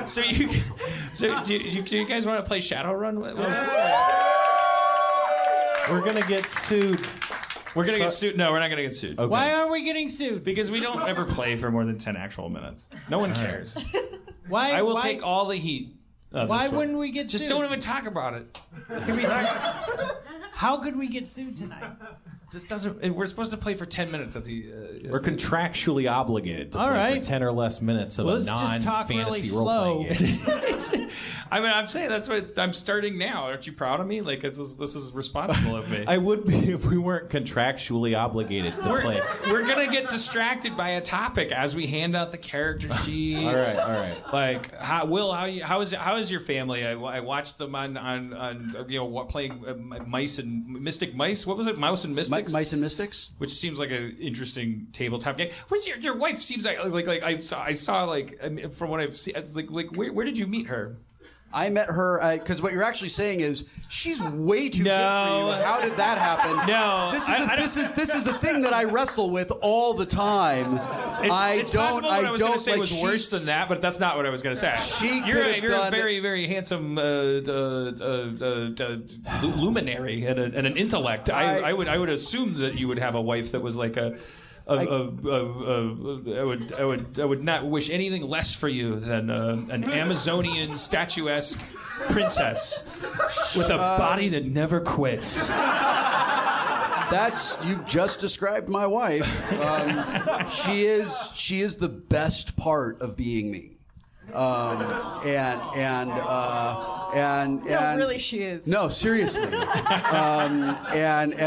So do you guys want to play Shadowrun with us? We're gonna get sued. We're gonna get sued. No, we're not gonna get sued. Okay. Why aren't we getting sued? Because we don't ever play for more than 10 actual minutes. No one cares. Why? I will take all the heat. Why wouldn't we get Just sued? don't even talk about it. How could we get sued tonight? Just doesn't. We're supposed to play for 10 minutes at the. We're contractually obligated to play for 10 or less minutes of a non-fantasy role-playing game. I mean, I'm saying that's what I'm starting now. Aren't you proud of me? Like, this is responsible of me. I would be if we weren't contractually obligated to play. We're gonna get distracted by a topic as we hand out the character sheets. All right. Like, how is your family? I watched them on playing Mice and Mystic Mice. What was it? Mouse and Mystics. Mice and Mystics, which seems like an interesting tabletop game. Where's your wife? Seems like I saw like from what I've seen. It's like where did you meet her? I met her because what you're actually saying is she's way too good for you. How did that happen? No, this is a thing that I wrestle with all the time. It's possible what I was going to say was worse than that, but that's not what I was going to say. You're a very, very handsome luminary and an intellect. I would assume that you would have a wife that was like I would not wish anything less for you than an Amazonian statuesque princess with a body that never quits. You just described my wife. She is the best part of being me. No, really, she is. No, seriously. And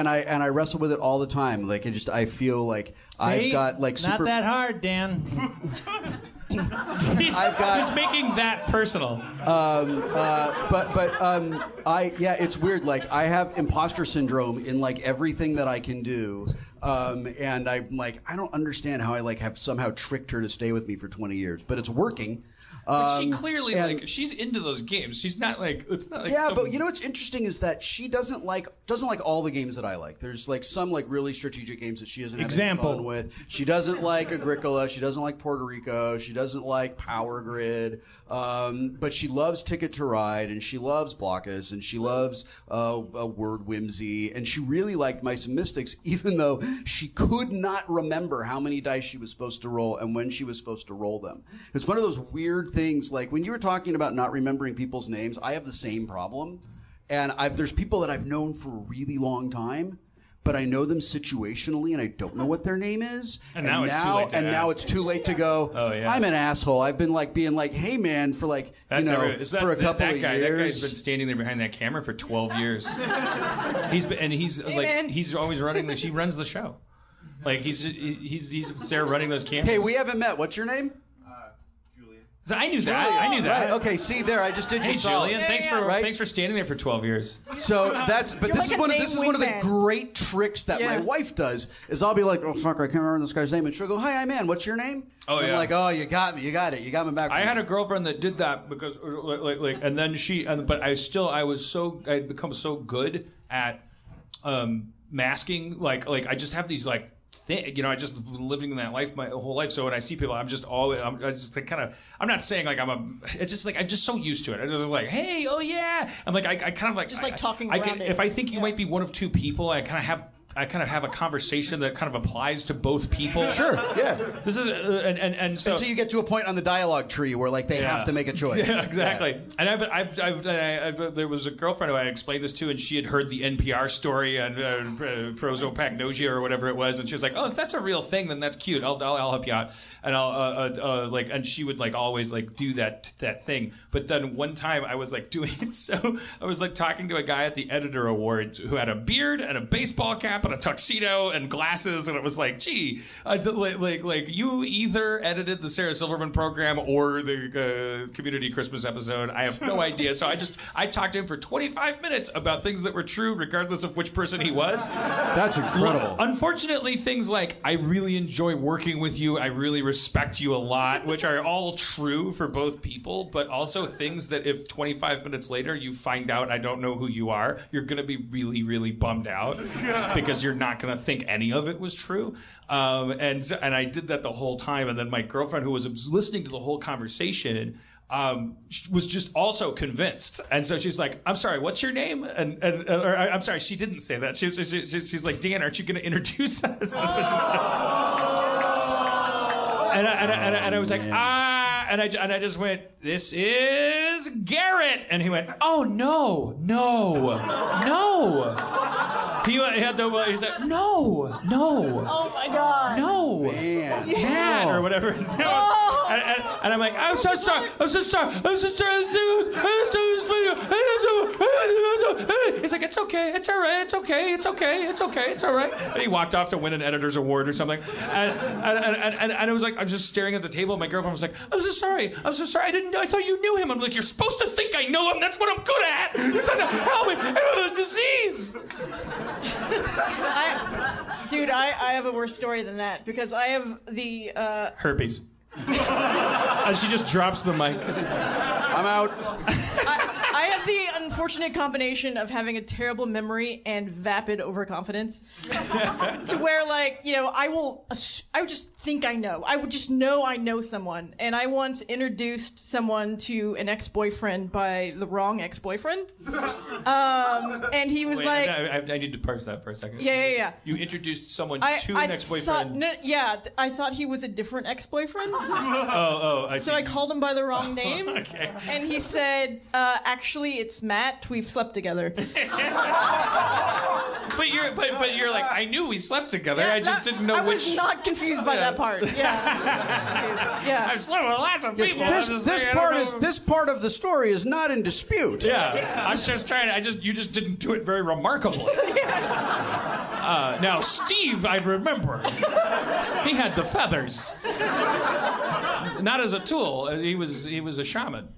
I wrestle with it all the time. Like I feel like I've got like super. Not that hard, Dan. He's making that personal. It's weird. Like I have imposter syndrome in like everything that I can do. And I'm like, I don't understand how I like have somehow tricked her to stay with me for 20 years, but it's working. But she clearly she's into those games. She's not like it's not like but you know what's interesting is that she doesn't like all the games that I like. There's like some like really strategic games that she doesn't have any fun with. She doesn't like Agricola. She doesn't like Puerto Rico. She doesn't like Power Grid. But she loves Ticket to Ride and she loves Blockus and she loves Word Whimsy and she really liked Mice and Mystics, even though she could not remember how many dice she was supposed to roll and when she was supposed to roll them. It's one of those weird things, like when you were talking about not remembering people's names, I have the same problem. And there's people that I've known for a really long time, but I know them situationally and I don't know what their name is. And now it's too late to ask. Now it's too late to go, oh, yeah. I'm an asshole. I've been like being like, hey man, for like, for a couple of years. That guy's been standing there behind that camera for 12 years. He's always running she runs the show. Like he's there running those cameras. Hey, we haven't met. What's your name? So I knew that. Julian. I knew that. Right. Okay. See there, I just did you. Hey, Julian. Yeah. Thanks for standing there for 12 years. So this is one of the great tricks that my wife does. Is I'll be like, oh fuck, I can't remember this guy's name, and she'll go, hi, I'm Ann. What's your name? Oh I'm like, oh, you got me. You got it. You got me back. I had a girlfriend that did that because and then but I'd become so good at masking. Like I just have these like. I just living that life my whole life. So when I see people, I'm not saying like it's just like I'm just so used to it. I'm just like, hey, oh yeah. I'm like I kind of like just like talking around it. If I think you might be one of two people, I kind of have a conversation that kind of applies to both people. Sure, yeah. This is and so until you get to a point on the dialogue tree where like they have to make a choice. Yeah, exactly. Yeah. And I've there was a girlfriend who I explained this to, and she had heard the NPR story on prosopagnosia or whatever it was, and she was like, "Oh, if that's a real thing, then that's cute. I'll help you out." And and she would like always like do that thing. But then one time I was like doing it, so I was like talking to a guy at the Editor Awards who had a beard and a baseball cap and a tuxedo and glasses, and it was like, gee, like you either edited the Sarah Silverman program or the Community Christmas episode. I have no idea. So I talked to him for 25 minutes about things that were true, regardless of which person he was. That's incredible. Unfortunately, things like I really enjoy working with you, I really respect you a lot, which are all true for both people, but also things that if 25 minutes later you find out I don't know who you are, you're gonna be really, really bummed out because you're not going to think any of it was true. And I did that the whole time. And then my girlfriend, who was listening to the whole conversation, was just also convinced, and so she's like, "I'm sorry, what's your name?" Or I'm sorry, she didn't say that. She's like, "Dan, aren't you going to introduce us?" That's what she said. And I was like, and I just went, "This is Garrett," and he went, "Oh no." He said, "No." Oh my God. No. Man. Or whatever his name was. And I'm like, I'm so sorry. He's like, "It's okay. It's all right. It's all right." And he walked off to win an editor's award or something. And I was like, I'm just staring at the table. My girlfriend was like, I'm so sorry. I didn't know. I thought you knew him. I'm like, you're supposed to think I know him. That's what I'm good at. You're trying to help me. I don't have a disease. I have a worse story than that because I have the herpes. And she just drops the mic. I'm out. I have the unfortunate combination of having a terrible memory and vapid overconfidence. To where, like, you know, I would just think I know. I would just know I know someone. And I once introduced someone to an ex-boyfriend by the wrong ex-boyfriend. And he was like... I need to parse that for a second. Yeah. You introduced someone to an ex-boyfriend. I thought he was a different ex-boyfriend. I see. So I called him by the wrong name. Okay. And he said, actually, it's Matt. We've slept together. But you're like, I knew we slept together. Yeah, I just didn't know which. I was not confused by that part. Yeah. I slept with lots of people. This part of the story is not in dispute. Yeah. I'm just trying to. You just didn't do it very remarkably. Now, Steve, I remember. He had the feathers. Not as a tool. He was a shaman.